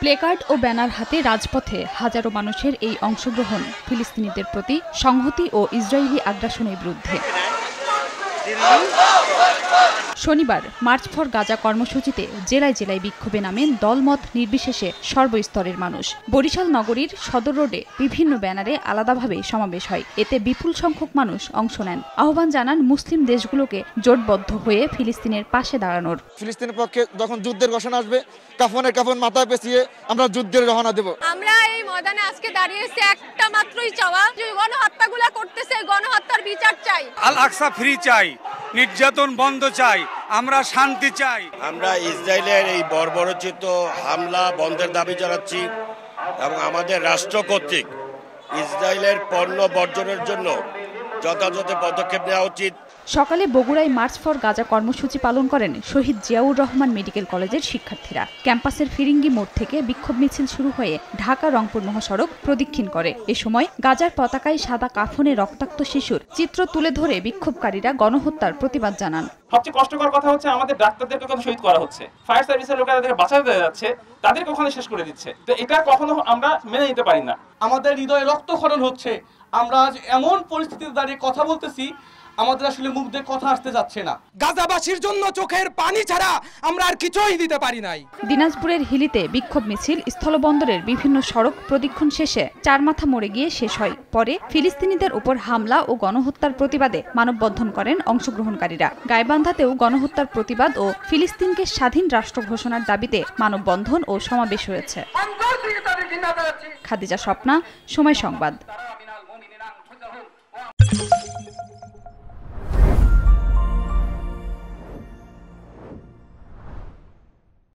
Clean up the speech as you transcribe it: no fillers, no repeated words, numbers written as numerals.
Placard ও banner হাতে রাজপথে হাজারো মানুষের এই অংশগ্রহণ ফিলিস্তিনিদের প্রতি সংহতি ও ইসরায়েলি আগ্রাসনের বিরুদ্ধে। শনিবার মার্চ ফর গাজা কর্মসূচিতে জেলায় জেলায় বিক্ষোভে নামেন দলমত নির্বিশেষে সর্বস্তরের মানুষ। বরিশাল নগরীর সদর রোডে বিভিন্ন ব্যানারে আলাদাভাবে সমাবেশ হয়। এতে বিপুল সংখ্যক মানুষ অংশ নেন। আহ্বান জানান মুসলিম দেশগুলোকে জোটবদ্ধ হয়ে ফিলিস্তিনের পাশে দাঁড়ানোর। ফিলিস্তিনের পক্ষে যখন যুদ্ধের ঘোষণা আসবে কাফন মাথায় পেঁচিয়ে আমরা যুদ্ধের রওনা দেব। আমরা এই ময়দানে আজকে দাঁড়িয়েছি একটা মাত্রই চাওয়া, যে গণহত্যাগুলো করতেছে গণহত্যার বিচার চাই। আল আকসা ফ্রি চাই, নির্যাতন বন্ধ চাই, আমরা শান্তি চাই। আমরা ইসরায়েলের এই বর্বরোচিত হামলা বন্ধের দাবি জানাচ্ছি এবং আমাদের রাষ্ট্র কর্তৃক ইসরায়েলের পণ্য বর্জনের জন্য যথাযথ পদক্ষেপ নেওয়া উচিত। সকালে বগুড়ায় মার্চ ফর গাজা কর্মসূচি পালন করেন শহীদ জিয়াউর রহমান মেডিকেল কলেজের শিক্ষার্থীরা। ক্যাম্পাসের ফিরিঙ্গি মোড় থেকে বিক্ষোভ মিছিল শুরু হয়ে ঢাকা রংপুর মহাসড়ক প্রদক্ষিণ করে। এ সময় গাজার পতাকায় সাদা কাফনে রক্তাক্ত শিশুর চিত্র তুলে ধরে বিক্ষোভকারীরা গণহত্যার প্রতিবাদ জানান। সবচেয়ে কষ্টকর কথা হচ্ছে আমাদের ডাক্তারদেরকে কখনো শহীদ করা হচ্ছে, ফায়ার সার্ভিসের লোকেরা তাদেরকে বাঁচাতে যাচ্ছে, তাদেরকে কখনো শেষ করে দিচ্ছে। তো এটা কখনো আমরা মেনে নিতে পারি না। আমাদের হৃদয়ে রক্তক্ষরণ হচ্ছে। আমরা আজ এমন পরিস্থিতিতে দাঁড়িয়ে কথা বলতেছি, আমাদের আসলে মুখ দিয়ে কথা আসতে যাচ্ছে না। গাজাবাসীর জন্য চোখের পানি ছাড়া আমরা আর কিছুই দিতে পারি নাই। দিনাজপুরের হিলিতে বিক্ষোভ মিছিল স্থলবন্দরের বিভিন্ন সড়ক প্রদক্ষিণ শেষে চারমাথা মোড়ে গিয়ে শেষ হয়। পরে ফিলিস্তিনিদের উপর হামলা ও গণহত্যার প্রতিবাদে মানববন্ধন করেন অংশগ্রহণকারীরা। গাইবান্ধাতেও গণহত্যার প্রতিবাদ ও ফিলিস্তিনকে স্বাধীন রাষ্ট্র ঘোষণার দাবিতে মানববন্ধন ও সমাবেশ হয়েছে। খাদিজা স্বপ্না, সময় সংবাদ।